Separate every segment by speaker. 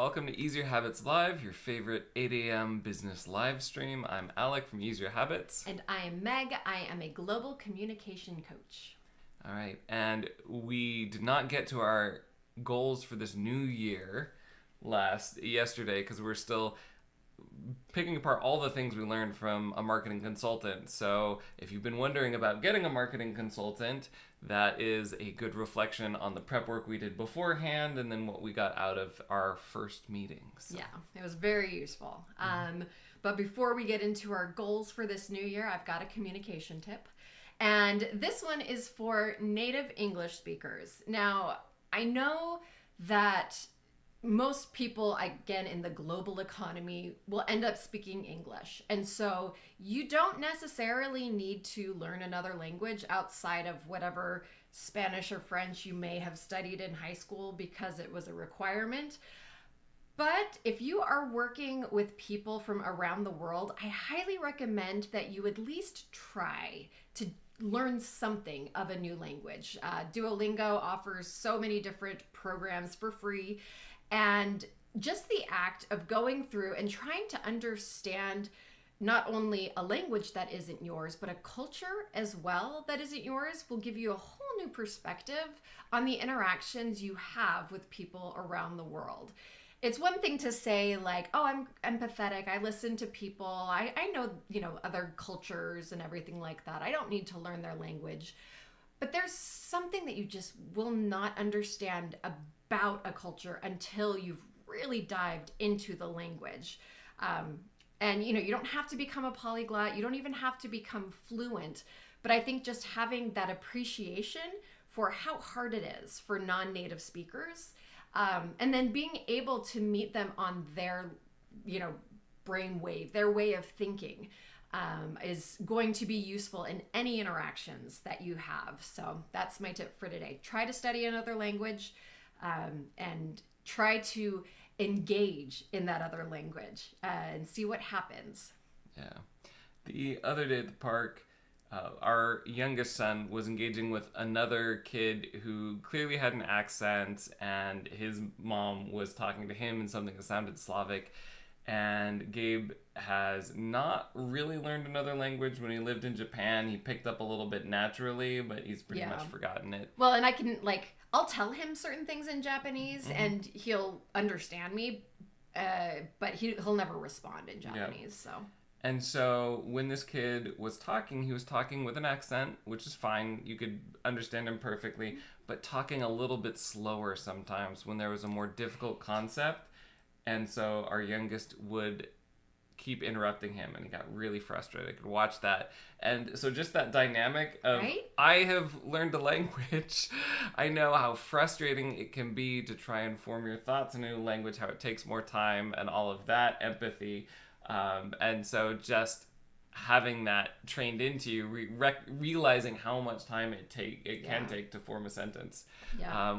Speaker 1: welcome to Easier Habits Live, your favorite 8 a.m. business live stream. I'm Alec from Easier Habits.
Speaker 2: And I am Meg. I am a global communication coach.
Speaker 1: All right, and we did not get to our goals for this new year yesterday because we're still picking apart all the things we learned from a marketing consultant. So if you've been wondering about getting a marketing consultant, that is a good reflection on the prep work we did beforehand and then what we got out of our first meetings.
Speaker 2: Yeah, it was very useful. But before we get into our goals for this new year, I've got a communication tip. And this one is for native English speakers. Now, I know that most people, again, in the global economy will end up speaking English. And so you don't necessarily need to learn another language outside of whatever Spanish or French you may have studied in high school because it was a requirement. But if you are working with people from around the world, I highly recommend that you at least try to learn something of a new language. Duolingo offers so many different programs for free. And just the act of going through and trying to understand not only a language that isn't yours, but a culture as well that isn't yours will give you a whole new perspective on the interactions you have with people around the world. It's one thing to say like, oh, I'm empathetic. I listen to people. I know, other cultures and everything like that. I don't need to learn their language. But there's something that you just will not understand about a culture until you've really dived into the language. And you don't have to become a polyglot. You don't even have to become fluent. But I think just having that appreciation for how hard it is for non-native speakers, and then being able to meet them on their, brainwave, their way of thinking, is going to be useful in any interactions that you have. So that's my tip for today. Try to study another language, and try to engage in that other language and see what happens.
Speaker 1: Yeah. The other day at the park, our youngest son was engaging with another kid who clearly had an accent, and his mom was talking to him in something that sounded Slavic. And Gabe has not really learned another language. When he lived in Japan, he picked up a little bit naturally, but he's pretty much forgotten it.
Speaker 2: Well, and I can, I'll tell him certain things in Japanese, and he'll understand me, but he'll never respond in Japanese, so...
Speaker 1: And so when this kid was talking, he was talking with an accent, which is fine. You could understand him perfectly, but talking a little bit slower sometimes when there was a more difficult concept. And so our youngest would keep interrupting him, and he got really frustrated. I could watch that. And so just that dynamic of, right? I have learned a language. I know how frustrating it can be to try and form your thoughts in a new language, how it takes more time and all of that empathy. And so just having that trained into you, realizing how much time it can take to form a sentence,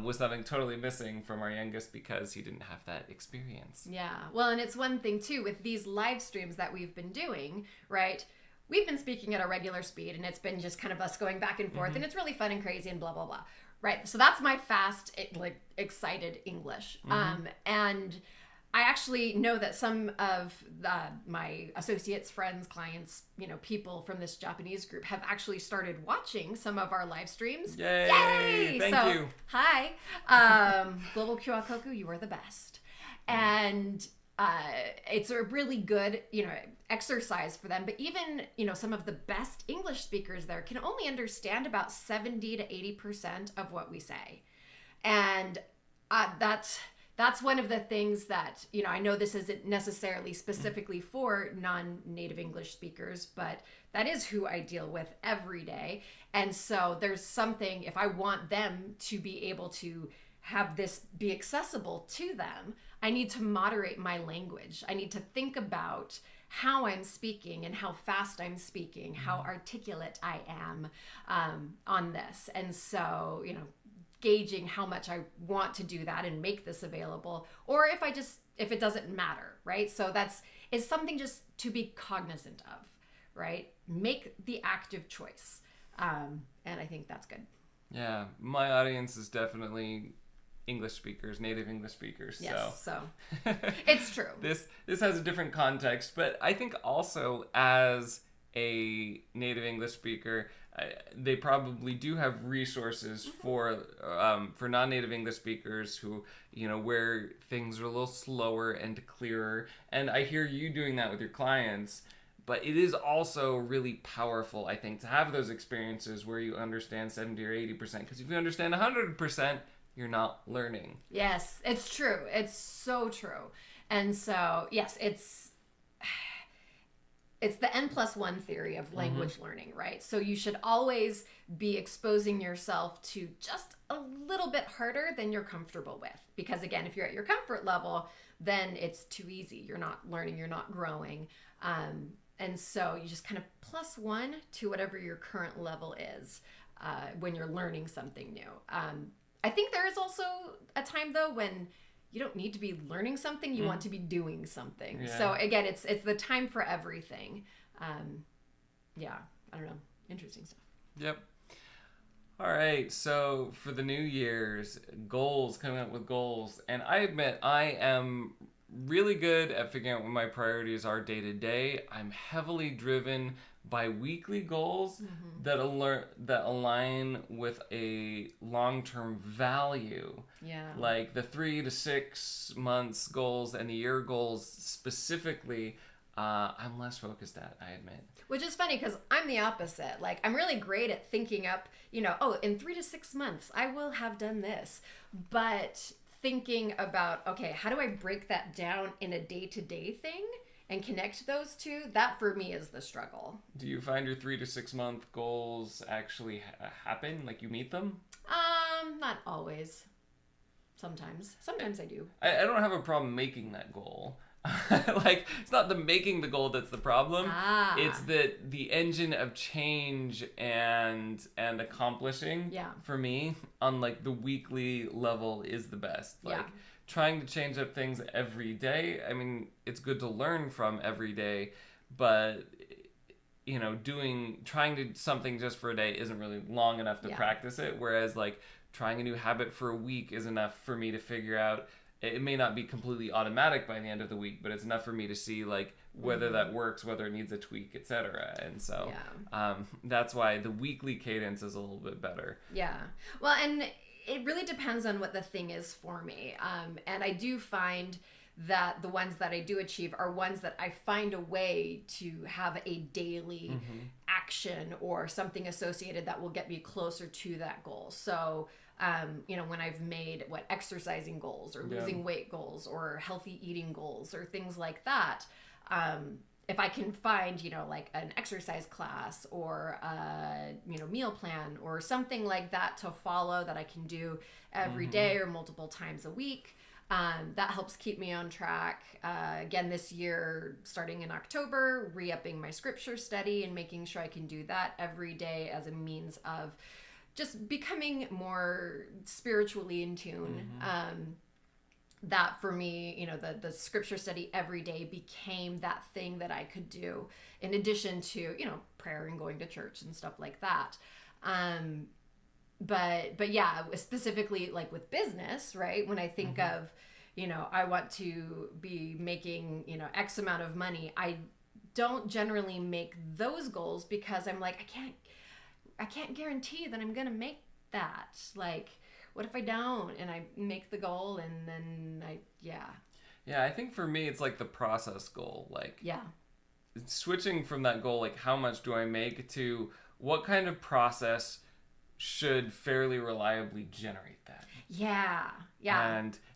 Speaker 1: was something totally missing from our youngest because he didn't have that experience.
Speaker 2: Yeah. Well, and it's one thing too with these live streams that we've been doing, right? We've been speaking at a regular speed, and it's been just kind of us going back and forth, and it's really fun and crazy and blah, blah, blah. Right. So that's my fast, excited English. And I actually know that some of my associates, friends, clients, people from this Japanese group have actually started watching some of our live streams.
Speaker 1: Yay! Thank you.
Speaker 2: Hi. Global QR Koku, you are the best. And it's a really good, exercise for them. But even, some of the best English speakers there can only understand about 70 to 80% of what we say. And that's one of the things that, I know this isn't necessarily specifically for non-native English speakers, but that is who I deal with every day. And so there's something, if I want them to be able to have this be accessible to them, I need to moderate my language. I need to think about how I'm speaking and how fast I'm speaking, how articulate I am on this. And so, gauging how much I want to do that and make this available, or if it doesn't matter, right? So it's something just to be cognizant of, right? Make the active choice. And I think that's good.
Speaker 1: Yeah, my audience is definitely English speakers, native English speakers.
Speaker 2: Yes, so it's true.
Speaker 1: This has a different context, but I think also as a native English speaker, they probably do have resources for non-native English speakers who, where things are a little slower and clearer. And I hear you doing that with your clients. But it is also really powerful, I think, to have those experiences where you understand 70 or 80%. Because if you understand 100%, you're not learning.
Speaker 2: Yes, it's true. It's so true. And so, yes, it's the N+1 theory of language learning, right? So you should always be exposing yourself to just a little bit harder than you're comfortable with. Because again, if you're at your comfort level, then it's too easy. You're not learning, you're not growing. And so you just kind of +1 to whatever your current level is when you're learning something new. I think there is also a time, though, when you don't need to be learning something. You want to be doing something.
Speaker 1: Yeah.
Speaker 2: So, again, it's the time for everything. Yeah, I don't know. Interesting stuff.
Speaker 1: Yep. All right, so for the New Year's, goals, coming up with goals. And I admit I am really good at figuring out what my priorities are day to day. I'm heavily driven by weekly goals that align with a long-term value.
Speaker 2: Yeah.
Speaker 1: Like the 3 to 6 months goals and the year goals specifically, I'm less focused at, I admit.
Speaker 2: Which is funny because I'm the opposite. Like, I'm really great at thinking up, in 3 to 6 months, I will have done this. But thinking about, okay, how do I break that down in a day-to-day thing and connect those two? That for me is the struggle.
Speaker 1: Do you find your 3 to 6 month goals actually happen? Like you meet them?
Speaker 2: Not always. Sometimes I do.
Speaker 1: I don't have a problem making that goal. Like, it's not the making the goal that's the problem. It's that the engine of change and accomplishing for me on like the weekly level is the best. Like trying to change up things every day. I mean, it's good to learn from every day, but trying to do something just for a day isn't really long enough to practice it. Whereas like trying a new habit for a week is enough for me to figure out. It may not be completely automatic by the end of the week, but it's enough for me to see like whether that works, whether it needs a tweak, etc. And so that's why the weekly cadence is a little bit better.
Speaker 2: Yeah. Well, and it really depends on what the thing is for me. And I do find that the ones that I do achieve are ones that I find a way to have a daily action or something associated that will get me closer to that goal. So when I've made exercising goals or losing weight goals or healthy eating goals or things like that, if I can find, like an exercise class or a, meal plan or something like that to follow that I can do every day or multiple times a week, that helps keep me on track. Again, this year, starting in October, re-upping my scripture study and making sure I can do that every day as a means of just becoming more spiritually in tune. That for me, the scripture study every day became that thing that I could do in addition to, prayer and going to church and stuff like that. But yeah, specifically like with business, right? When I think of, I want to be making, X amount of money, I don't generally make those goals because I'm like, I can't guarantee that I'm going to make that. Like, what if I don't and I make the goal and then
Speaker 1: Yeah, I think for me, it's like the process goal. Like, switching from that goal, like how much do I make, to what kind of process should fairly reliably generate that.
Speaker 2: Yeah.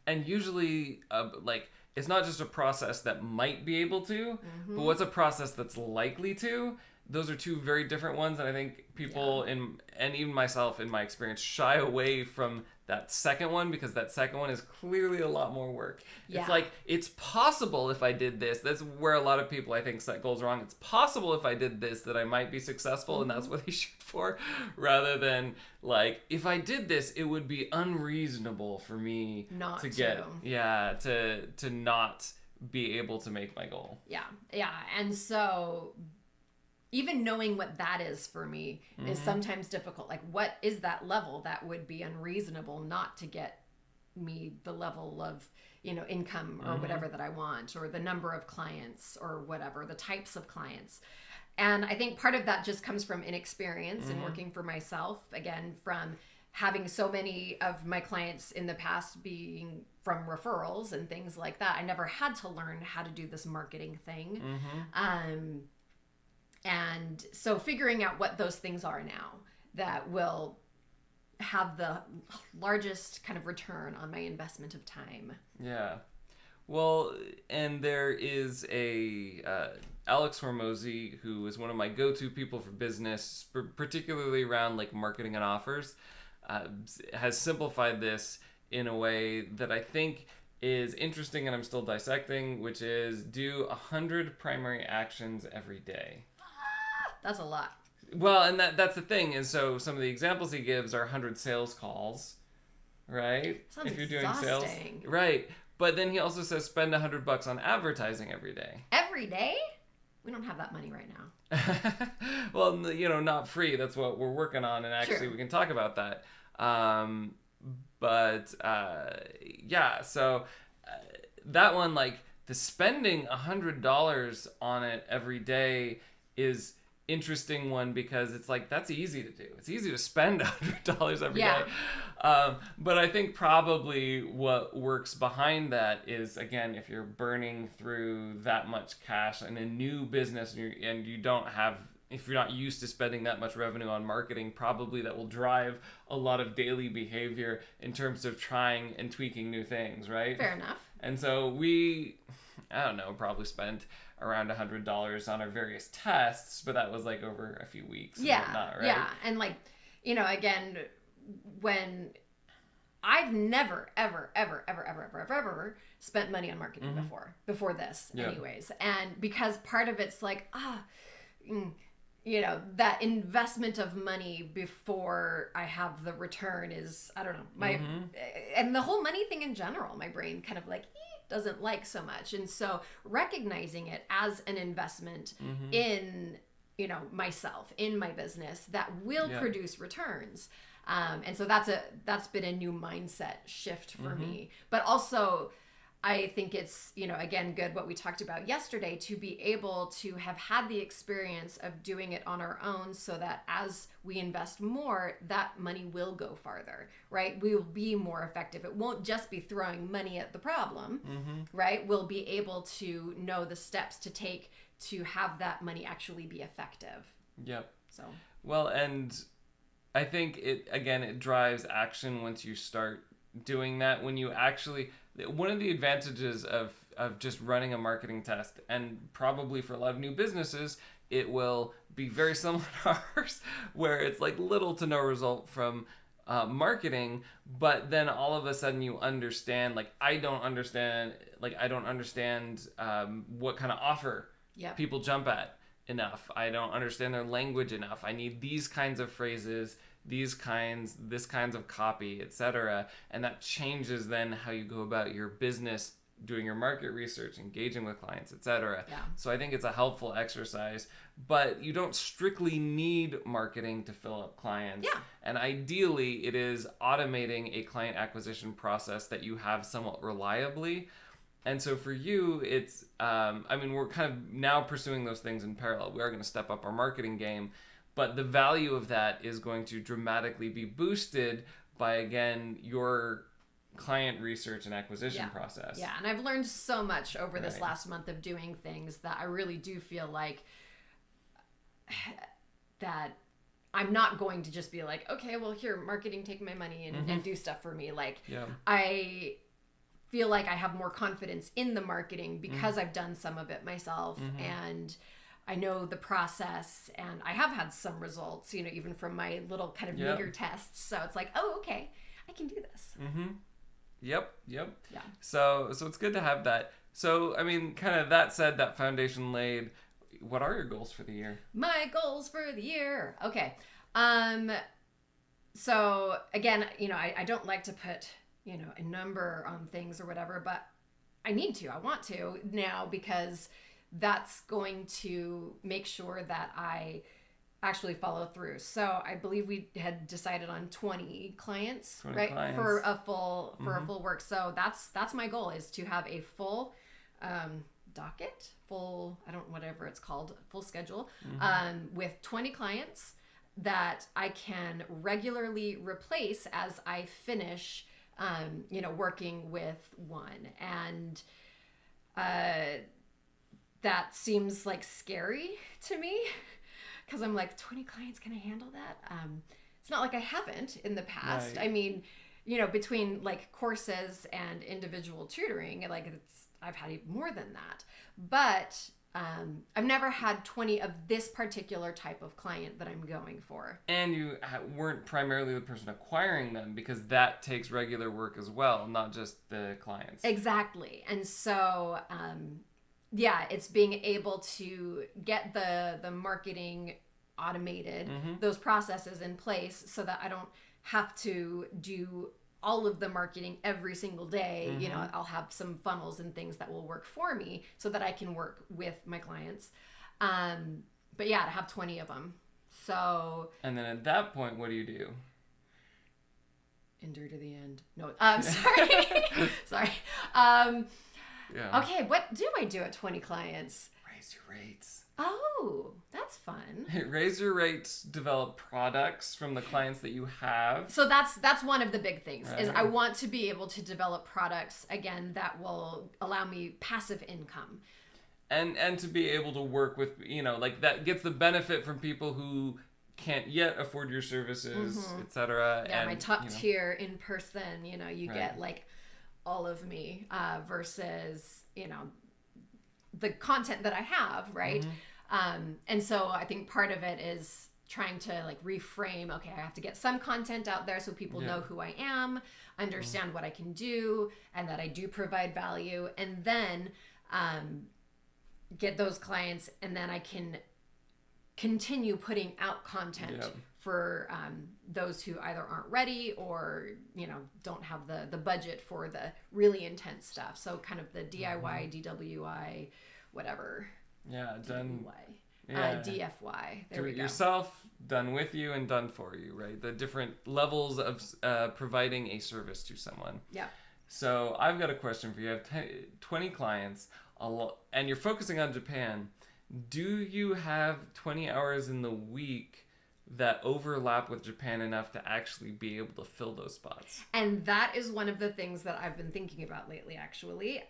Speaker 1: And usually, like, it's not just a process that might be able to, but what's a process that's likely to. Those are two very different ones, and I think people and even myself in my experience shy away from that second one because that second one is clearly a lot more work. It's like, it's possible if I did this. That's where a lot of people I think set goals wrong. It's possible if I did this that I might be successful, and that's what they shoot for, rather than like, if I did this, it would be unreasonable for me
Speaker 2: not
Speaker 1: to not be able to make my goal.
Speaker 2: Yeah. And so even knowing what that is for me is sometimes difficult. Like, what is that level that would be unreasonable not to get me the level of, income or whatever that I want, or the number of clients or whatever, the types of clients. And I think part of that just comes from inexperience and working for myself, again, from having so many of my clients in the past being from referrals and things like that. I never had to learn how to do this marketing thing. And so figuring out what those things are now that will have the largest kind of return on my investment of time.
Speaker 1: Yeah. Well, and there is a Alex Hormozy, who is one of my go-to people for business, particularly around like marketing and offers, has simplified this in a way that I think is interesting and I'm still dissecting, which is do 100 primary actions every day.
Speaker 2: That's a lot.
Speaker 1: Well, and that's the thing is, so some of the examples he gives are 100 sales calls, right?
Speaker 2: Sounds
Speaker 1: if you're
Speaker 2: exhausting.
Speaker 1: doing sales, right? But then he also says spend $100 on advertising every day.
Speaker 2: Every day? We don't have that money right now.
Speaker 1: Well, not free. That's what we're working on, and actually we can talk about that. Yeah. So that one, like the spending $100 on it every day is interesting one because it's like that's easy to do. It's easy to spend $100 every day. But I think probably what works behind that is, again, if you're burning through that much cash in a new business and you don't have, if you're not used to spending that much revenue on marketing, probably that will drive a lot of daily behavior in terms of trying and tweaking new things, right?
Speaker 2: Fair enough.
Speaker 1: And so I don't know, probably spent around $100 on our various tests, but that was like over a few weeks. And whatnot, right?
Speaker 2: Yeah. And like, again, when I've never, ever, ever, ever, ever, ever, ever, ever spent money on marketing before this anyways. And because part of it's like, that investment of money before I have the return is, I don't know, and the whole money thing in general, my brain kind of like doesn't like so much. And so recognizing it as an investment in, myself, in my business that will produce returns. And so that's been a new mindset shift for me, but also I think it's, again, good what we talked about yesterday, to be able to have had the experience of doing it on our own so that as we invest more, that money will go farther, right? We will be more effective. It won't just be throwing money at the problem, right? We'll be able to know the steps to take to have that money actually be effective.
Speaker 1: Yep.
Speaker 2: So.
Speaker 1: Well, and I think it drives action once you start doing that. When you actually, one of the advantages of just running a marketing test, and probably for a lot of new businesses, it will be very similar to ours, where it's like little to no result from marketing, but then all of a sudden you understand, I don't understand what kind of offer people jump at enough. I don't understand their language enough. I need these kinds of phrases, this kinds of copy, etc. And that changes then how you go about your business, doing your market research, engaging with clients, etc.
Speaker 2: Yeah.
Speaker 1: So I think it's a helpful exercise, but you don't strictly need marketing to fill up clients.
Speaker 2: Yeah.
Speaker 1: And ideally it is automating a client acquisition process that you have somewhat reliably. And so for you, it's, we're kind of now pursuing those things in parallel. We are going to step up our marketing game, but the value of that is going to dramatically be boosted by, again, your client research and acquisition process.
Speaker 2: Yeah, and I've learned so much over this last month of doing things that I really do feel like that I'm not going to just be like, okay, well, here, marketing, take my money and do stuff for me. I feel like I have more confidence in the marketing because I've done some of it myself and I know the process, and I have had some results, even from my little kind of meager tests. So it's like, oh, okay, I can do this.
Speaker 1: Yep.
Speaker 2: Yeah.
Speaker 1: So it's good to have that. So, kind of that said, that foundation laid, what are your goals for the year?
Speaker 2: My goals for the year. Okay. So again, I don't like to put, a number on things or whatever, but I want to now, because that's going to make sure that I actually follow through. So I believe we had decided on 20 clients,
Speaker 1: 20
Speaker 2: right?
Speaker 1: clients.
Speaker 2: For a full work. So that's my goal, is to have a full docket, whatever it's called, full schedule, with 20 clients that I can regularly replace as I finish, working with one. And that seems like scary to me, because I'm like, 20 clients, can I handle that? It's not like I haven't in the past.
Speaker 1: Right.
Speaker 2: I mean, between like courses and individual tutoring, like I've had even more than that. But I've never had 20 of this particular type of client that I'm going for.
Speaker 1: And you weren't primarily the person acquiring them, because that takes regular work as well, not just the clients.
Speaker 2: Exactly. And so, it's being able to get the marketing automated, those processes in place, so that I don't have to do all of the marketing every single day. I'll have some funnels and things that will work for me so that I can work with my clients. But to have 20 of them. So.
Speaker 1: And then at that point, what do you do?
Speaker 2: Endure to the end. No, sorry. Sorry.
Speaker 1: Yeah.
Speaker 2: Okay, what do I do at 20 clients?
Speaker 1: Raise your rates.
Speaker 2: Oh, that's fun.
Speaker 1: Raise your rates, develop products from the clients that you have.
Speaker 2: So that's one of the big things,
Speaker 1: right.
Speaker 2: is I want to be able to develop products, again, that will allow me passive income.
Speaker 1: And to be able to work with, that gets the benefit from people who can't yet afford your services, etc.
Speaker 2: Yeah, my top tier in person, you right. get like all of me versus, the content that I have, right? And so I think part of it is trying to like reframe, okay, I have to get some content out there so people know who I am, understand what I can do, and that I do provide value, and then get those clients, and then I can continue putting out content for those who either aren't ready or don't have the budget for the really intense stuff. So kind of the DIY, DWI, whatever.
Speaker 1: Yeah, done.
Speaker 2: DFY. There
Speaker 1: do
Speaker 2: we
Speaker 1: it
Speaker 2: go.
Speaker 1: yourself, done with you, and done for you, right? The different levels of providing a service to someone.
Speaker 2: Yeah.
Speaker 1: So I've got a question for you. You have 20 clients, and you're focusing on Japan. Do you have 20 hours in the week that overlap with Japan enough to actually be able to fill those spots?
Speaker 2: And that is one of the things that I've been thinking about lately, actually,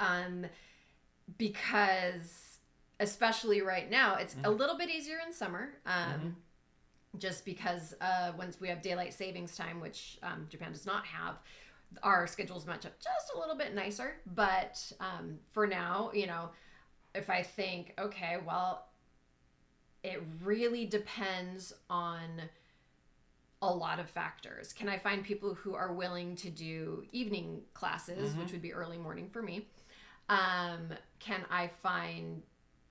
Speaker 2: because especially right now, it's a little bit easier in summer, just because once we have daylight savings time, which Japan does not have, our schedules match up just a little bit nicer. But for now, if I think, okay, well, it really depends on a lot of factors. Can I find people who are willing to do evening classes, which would be early morning for me? Can I find,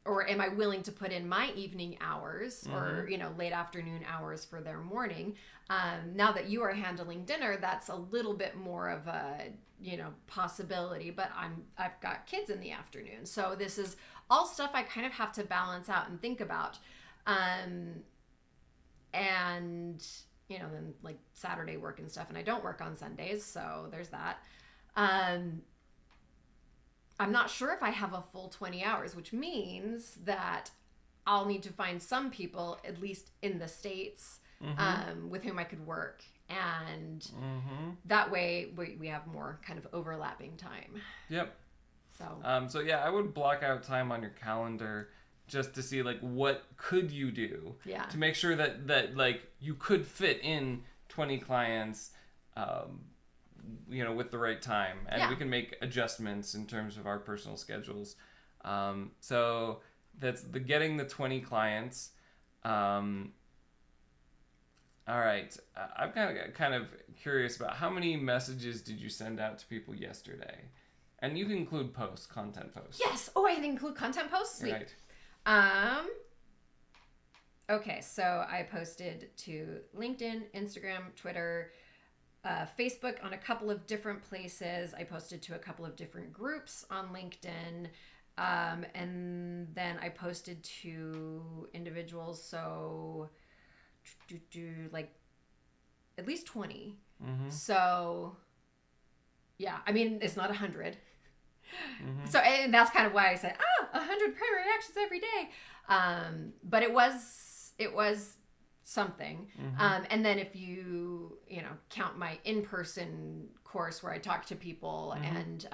Speaker 2: or am I willing to put in my evening hours or, late afternoon hours for their morning? Now that you are handling dinner, that's a little bit more of a, possibility, but I've got kids in the afternoon. So this is all stuff I kind of have to balance out and think about. And, then like Saturday work and stuff, and I don't work on Sundays. So there's that. I'm not sure if I have a full 20 hours, which means that I'll need to find some people, at least in the States, with whom I could work. And that way we have more kind of overlapping time.
Speaker 1: Yep.
Speaker 2: So,
Speaker 1: I would block out time on your calendar just to see like what could you do to make sure that like you could fit in 20 clients with the right time, and we can make adjustments in terms of our personal schedules. So that's getting the 20 clients. All right, I'm kind of curious about how many messages did you send out to people yesterday, and you can include content posts.
Speaker 2: Yes. Oh, I can include content posts. Sweet.
Speaker 1: Right.
Speaker 2: Okay, so I posted to LinkedIn, Instagram, Twitter, Facebook on a couple of different places. I posted to a couple of different groups on LinkedIn. And then I posted to individuals. So like at least 20.
Speaker 1: Mm-hmm.
Speaker 2: So yeah, I mean, it's not 100.
Speaker 1: Mm-hmm.
Speaker 2: So, and that's kind of why I said, 100 primary actions every day. But it was something.
Speaker 1: Mm-hmm.
Speaker 2: And then if you count my in-person course where I talk to people,
Speaker 1: Mm-hmm.
Speaker 2: and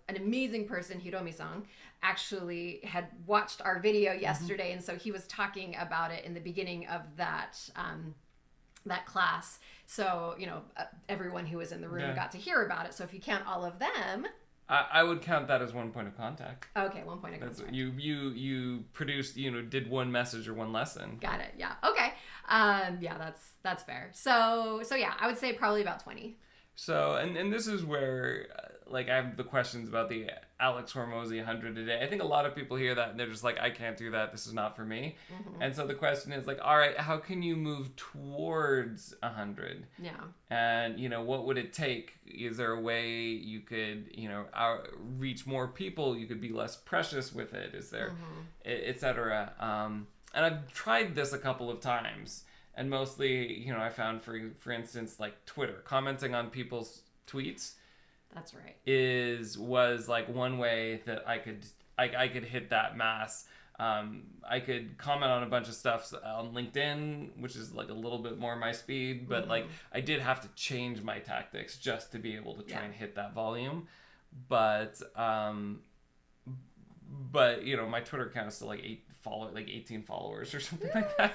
Speaker 2: an amazing person, Hiromi-san, actually had watched our video yesterday. And so he was talking about it in the beginning of that class. So, everyone who was in the room got to hear about it. So if you count all of them,
Speaker 1: I would count that as one point of contact.
Speaker 2: okay, 1 point of
Speaker 1: That's
Speaker 2: contact.
Speaker 1: you produced, did one message or one lesson.
Speaker 2: Got it. Yeah. Okay. Yeah, that's fair. So yeah, I would say probably about 20.
Speaker 1: So, and this is where, like, I have the questions about the Alex Hormozy 100 a day. I think a lot of people hear that and they're just like, I can't do that. This is not for me.
Speaker 2: Mm-hmm.
Speaker 1: And so the question is like, all right, how can you move towards 100?
Speaker 2: Yeah.
Speaker 1: And, what would it take? Is there a way you could, reach more people? You could be less precious with it. Is there, et cetera. And I've tried this a couple of times. And mostly, I found, for instance, like Twitter, commenting on people's tweets.
Speaker 2: That's right.
Speaker 1: Was like one way that I could hit that mass. I could comment on a bunch of stuff on LinkedIn, which is like a little bit more my speed, but like I did have to change my tactics just to be able to try and hit that volume. But my Twitter account is still like 18 followers or something like that.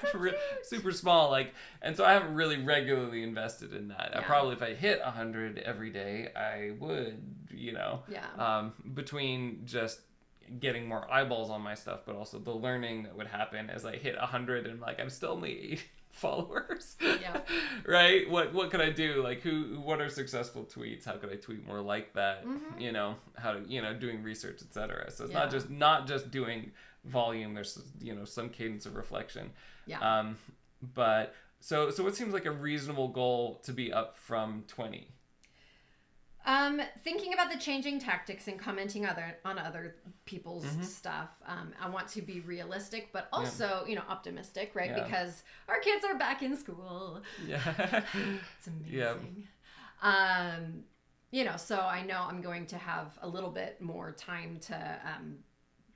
Speaker 1: Super small, and so I haven't really regularly invested in that. I probably, if I hit 100 every day, I would, between just getting more eyeballs on my stuff, but also the learning that would happen as I hit 100 and like I'm still only 8 followers.
Speaker 2: Yeah.
Speaker 1: Right? What could I do? Like what are successful tweets? How could I tweet more like that? How to, doing research, etc. So it's not just doing volume. There's some cadence of reflection.
Speaker 2: Yeah.
Speaker 1: But so what seems like a reasonable goal to be up from 20?
Speaker 2: Thinking about the changing tactics and commenting on other people's stuff. I want to be realistic, but also, optimistic, right?
Speaker 1: Yeah.
Speaker 2: Because our kids are back in school.
Speaker 1: Yeah.
Speaker 2: It's amazing. Yeah. So I know I'm going to have a little bit more time to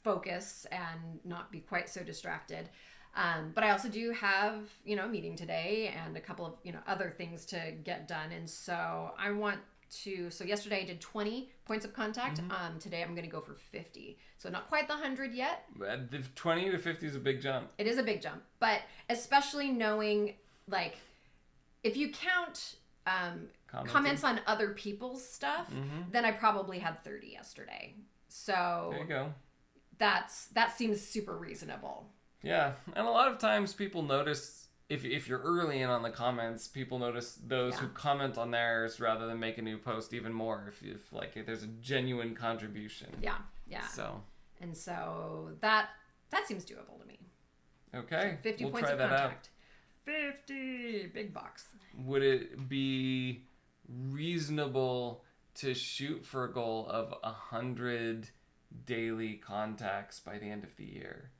Speaker 2: focus and not be quite so distracted. But I also do have, a meeting today and a couple of, other things to get done. And so I want so yesterday I did 20 points of contact. Today I'm going to go for 50. So not quite the 100 yet.
Speaker 1: But the 20 to 50 is a big jump.
Speaker 2: It is a big jump. But especially knowing, like, if you count comments on other people's stuff, then I probably had 30 yesterday. So
Speaker 1: there you go.
Speaker 2: That seems super reasonable.
Speaker 1: Yeah. And a lot of times people notice, if you're early in on the comments, people notice those who comment on theirs rather than make a new post even more if there's a genuine contribution.
Speaker 2: Yeah. So that seems doable to me.
Speaker 1: Okay.
Speaker 2: So 50
Speaker 1: we'll
Speaker 2: points
Speaker 1: try
Speaker 2: of
Speaker 1: that
Speaker 2: contact. 50 big box.
Speaker 1: Would it be reasonable to shoot for a goal of 100 daily contacts by the end of the year?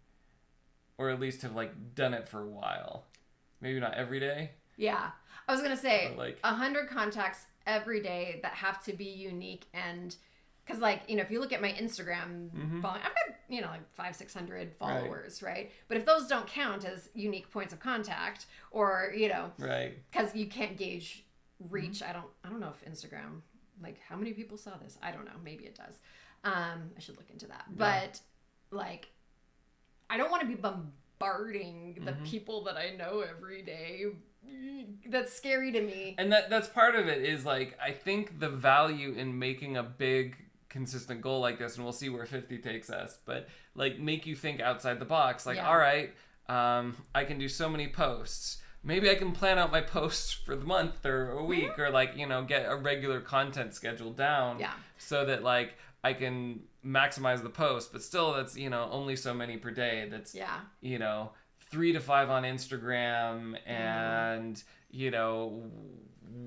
Speaker 1: Or at least have done it for a while? Maybe not every day.
Speaker 2: Yeah. I was going to say 100 contacts every day that have to be unique. And because if you look at my Instagram following, I've got, 500-600 followers, right? But if those don't count as unique points of contact or,
Speaker 1: right.
Speaker 2: Because you can't gauge reach. I don't know if Instagram, how many people saw this? I don't know. Maybe it does. I should look into that.
Speaker 1: Yeah.
Speaker 2: But I don't want to be bombarding the people that I know every day. That's scary to me.
Speaker 1: And that's part of it is I think the value in making a big consistent goal like this, and we'll see where 50 takes us, but make you think outside the box. All right, I can do so many posts. Maybe I can plan out my posts for the month or a week or get a regular content schedule down so that I can maximize the post, but still that's, only so many per day. That's, 3 to 5 on Instagram and,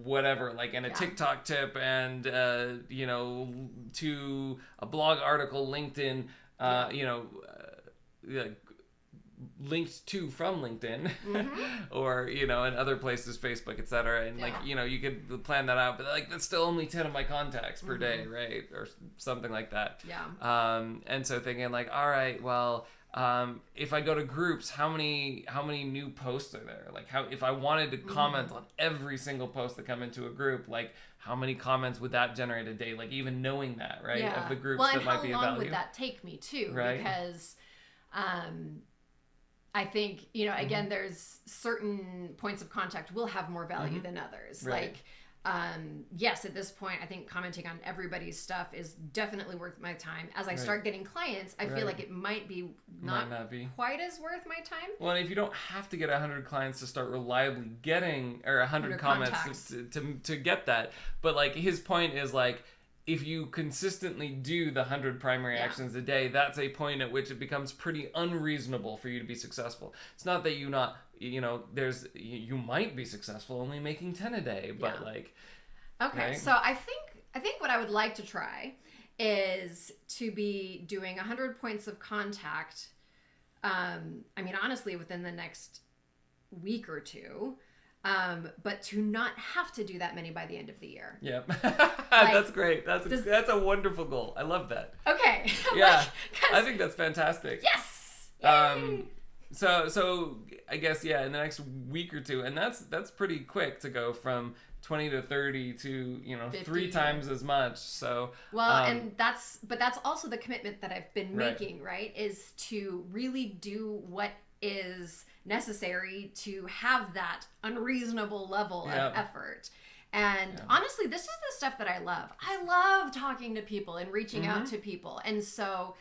Speaker 1: whatever, and a TikTok tip and, to a blog article, LinkedIn, linked to from LinkedIn
Speaker 2: Mm-hmm.
Speaker 1: or, you know, in other places, Facebook, etc. And like,
Speaker 2: Yeah.
Speaker 1: you know, you could plan that out, but like that's still only 10 of my contacts per day, right? Or something like that.
Speaker 2: Yeah.
Speaker 1: And so thinking like, all right, well, if I go to groups, how many new posts are there? Like how, if I wanted to comment on every single post that come into a group, like how many comments would that generate a day? Like even knowing that, right?
Speaker 2: Yeah.
Speaker 1: Of the groups
Speaker 2: well,
Speaker 1: that
Speaker 2: and
Speaker 1: might
Speaker 2: how
Speaker 1: be of
Speaker 2: long
Speaker 1: value.
Speaker 2: would that take me too?
Speaker 1: Right.
Speaker 2: Because I think, you know, again, there's certain points of contact will have more value than others.
Speaker 1: Right.
Speaker 2: Like, yes, at this point, I think commenting on everybody's stuff is definitely worth my time. As I start getting clients, I feel like it might be not
Speaker 1: be
Speaker 2: quite as worth my time.
Speaker 1: Well, and if you don't have to get 100 clients to start reliably getting, or 100 comments to get that, but like his point is like, if you consistently do the 100 primary actions a day, that's a point at which it becomes pretty unreasonable for you to be successful. It's not that you might be successful only making 10 a day, but like.
Speaker 2: Okay, so I think what I would like to try is to be doing 100 points of contact. I mean, honestly, within the next week or two. But to not have to do that many by the end of the year.
Speaker 1: Yep. That's great. That's a wonderful goal. I love that.
Speaker 2: Okay.
Speaker 1: Yeah. I think that's fantastic.
Speaker 2: Yes.
Speaker 1: So I guess, yeah, in the next week or two, and that's pretty quick to go from 20 to 30 to, you know, 3 times as much. So
Speaker 2: and that's also the commitment that I've been making, right? Is to really do what is necessary to have that unreasonable level of effort. And honestly, this is the stuff that I love. I love talking to people and reaching out to people. And so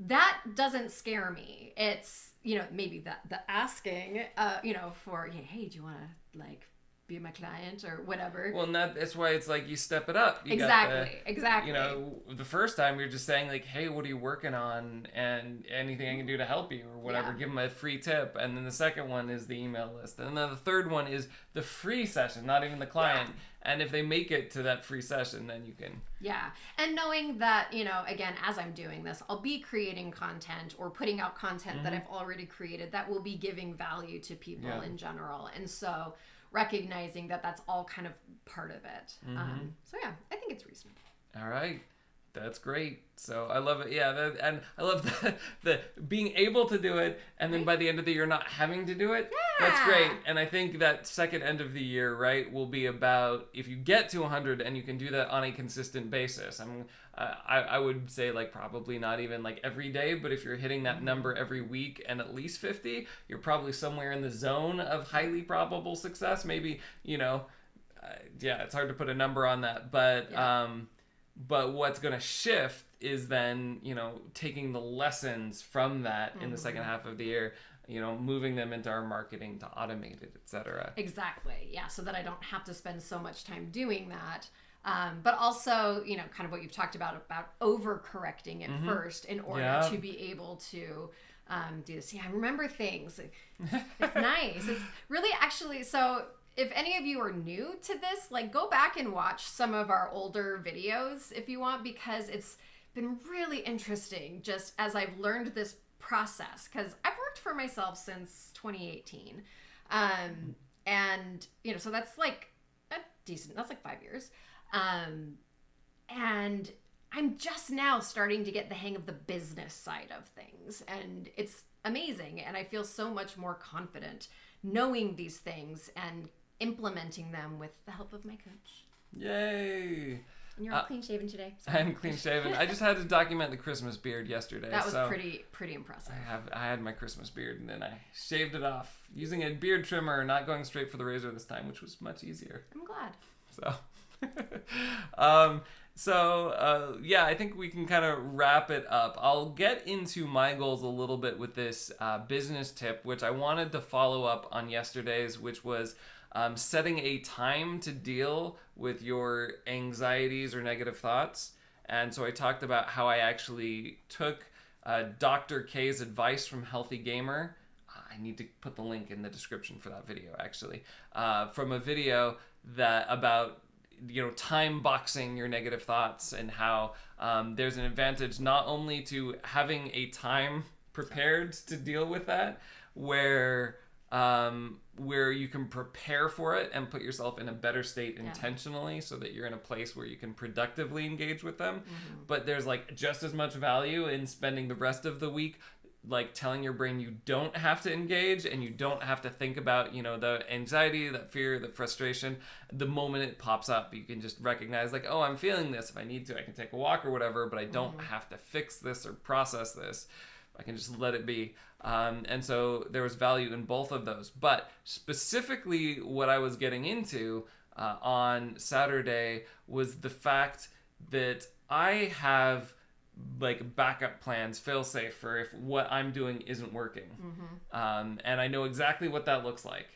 Speaker 2: that doesn't scare me. It's, you know, maybe the asking, you know, for, hey, do you want to like be my client or whatever.
Speaker 1: Well, and that's why it's like you step it up.
Speaker 2: Exactly.
Speaker 1: You know, the first time you're just saying like, hey, what are you working on, and anything I can do to help you or whatever. Give them a free tip. And then the second one is the email list, and then the third one is the free session, not even the client. And if they make it to that free session, then you can.
Speaker 2: Yeah. And knowing that, you know, again, as I'm doing this, I'll be creating content or putting out content that I've already created that will be giving value to people in general. And so recognizing that that's all kind of part of it. So yeah, I think it's reasonable.
Speaker 1: All right. That's great. So I love it. Yeah. And I love the being able to do it. And then by the end of the year, not having to do it.
Speaker 2: Yeah.
Speaker 1: That's great. And I think that second end of the year, right, will be about if you get to 100 and you can do that on a consistent basis. I would say like probably not even like every day, but if you're hitting that number every week and at least 50, you're probably somewhere in the zone of highly probable success. Maybe, you know, it's hard to put a number on that, but what's going to shift is then, you know, taking the lessons from that in the second half of the year, you know, moving them into our marketing to automate it, etc.
Speaker 2: Exactly. Yeah. So that I don't have to spend so much time doing that. But also, you know, kind of what you've talked about overcorrecting it first in order to be able to do this. Yeah, I remember things. It's nice. It's really actually, so if any of you are new to this, like go back and watch some of our older videos if you want, because it's been really interesting just as I've learned this process, because I've worked for myself since 2018. And, you know, so that's like that's like 5 years. And I'm just now starting to get the hang of the business side of things, and it's amazing. And I feel so much more confident knowing these things and implementing them with the help of my coach.
Speaker 1: Yay!
Speaker 2: And you're all clean shaven today. Sorry.
Speaker 1: I'm clean shaven. I just had to document the Christmas beard yesterday.
Speaker 2: That was pretty impressive.
Speaker 1: I had my Christmas beard and then I shaved it off using a beard trimmer, not going straight for the razor this time, which was much easier.
Speaker 2: I'm glad.
Speaker 1: So, I think we can kind of wrap it up. I'll get into my goals a little bit with this business tip, which I wanted to follow up on yesterday's, which was setting a time to deal with your anxieties or negative thoughts. And so I talked about how I actually took Dr. K's advice from Healthy Gamer. I need to put the link in the description for that video, actually, from a video that about, you know, time boxing your negative thoughts, and how there's an advantage not only to having a time prepared to deal with that, where you can prepare for it and put yourself in a better state intentionally so that you're in a place where you can productively engage with them. But there's like just as much value in spending the rest of the week like telling your brain you don't have to engage and you don't have to think about, you know, the anxiety, that fear, the frustration. The moment it pops up, you can just recognize like, oh, I'm feeling this. If I need to, I can take a walk or whatever, but I don't have to fix this or process this. I can just let it be. And so there was value in both of those. But specifically what I was getting into on Saturday was the fact that I have like backup plans, fail safe for if what I'm doing isn't working. And I know exactly what that looks like.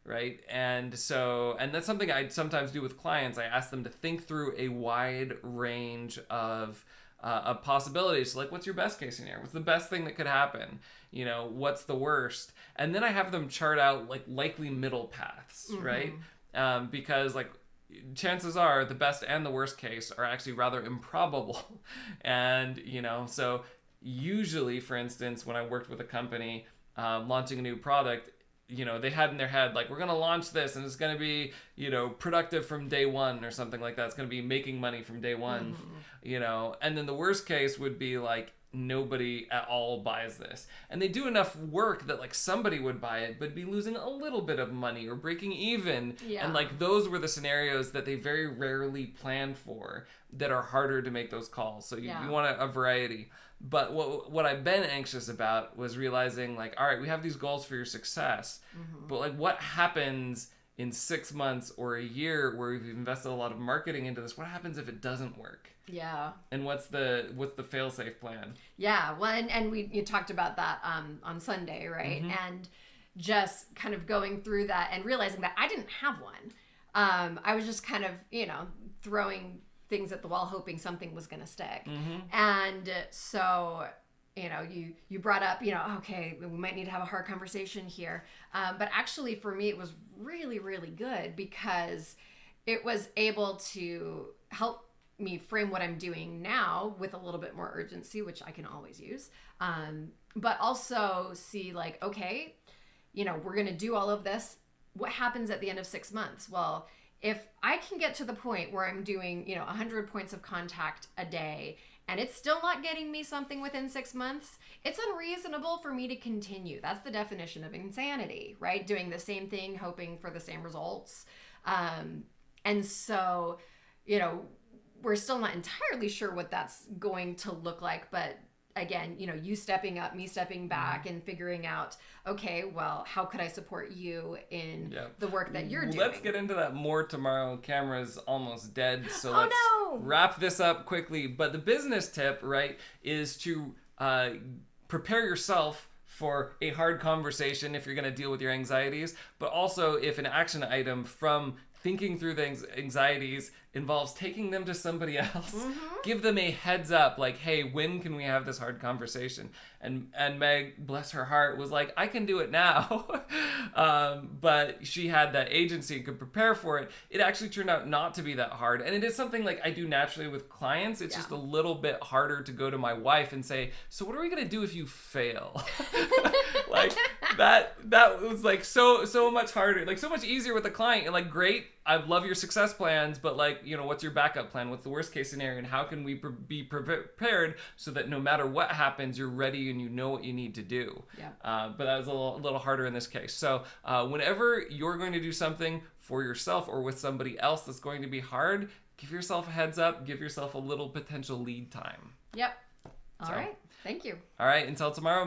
Speaker 1: Right. And so, and that's something I sometimes do with clients. I ask them to think through a wide range of possibilities. So like, what's your best case scenario? What's the best thing that could happen? You know, what's the worst? And then I have them chart out like likely middle paths, right? Because like chances are the best and the worst case are actually rather improbable. And, you know, so usually, for instance, when I worked with a company launching a new product, you know, they had in their head, like, we're going to launch this and it's going to be, you know, productive from day one or something like that. It's going to be making money from day one, you know, and then the worst case would be like, nobody at all buys this. And they do enough work that like somebody would buy it, but be losing a little bit of money or breaking even. And like those were the scenarios that they very rarely planned for that are harder to make those calls. So you want a variety. But what I've been anxious about was realizing like, all right, we have these goals for your success, but like what happens in 6 months or a year where we've invested a lot of marketing into this? What happens if it doesn't work? And what's the fail-safe plan?
Speaker 2: Well, and you talked about that on Sunday, right? And just kind of going through that and realizing that I didn't have one. I was just kind of, you know, throwing things at the wall hoping something was going to stick. And so, you know, you brought up, you know, okay, we might need to have a hard conversation here. But actually for me, it was really, really good because it was able to help me frame what I'm doing now with a little bit more urgency, which I can always use. But also see like, okay, you know, we're going to do all of this. What happens at the end of 6 months? Well, if I can get to the point where I'm doing, you know, 100 points of contact a day and it's still not getting me something within 6 months, it's unreasonable for me to continue. That's the definition of insanity, right? Doing the same thing, hoping for the same results. And so, you know, we're still not entirely sure what that's going to look like, but again, you know, you stepping up, me stepping back and figuring out, okay, well, how could I support you in the work that you're doing?
Speaker 1: Let's get into that more tomorrow. Camera's almost dead, so let's wrap this up quickly. But the business tip, right, is to prepare yourself for a hard conversation if you're going to deal with your anxieties, but also if an action item from thinking through the anxieties involves taking them to somebody else. Give them a heads up, like, hey, when can we have this hard conversation? And Meg, bless her heart, was like, I can do it now. But she had that agency and could prepare for it. It actually turned out not to be that hard. And it is something like I do naturally with clients. It's just a little bit harder to go to my wife and say, so what are we going to do if you fail? Like that was like so much harder, like so much easier with a client. And like, great, I love your success plans, but like, you know, what's your backup plan? What's the worst case scenario? And how can we be prepared so that no matter what happens, you're ready and you know what you need to do? But that was a little harder in this case. So whenever you're going to do something for yourself or with somebody else that's going to be hard, give yourself a heads up, give yourself a little potential lead time.
Speaker 2: All right. Thank you.
Speaker 1: All right. Until tomorrow.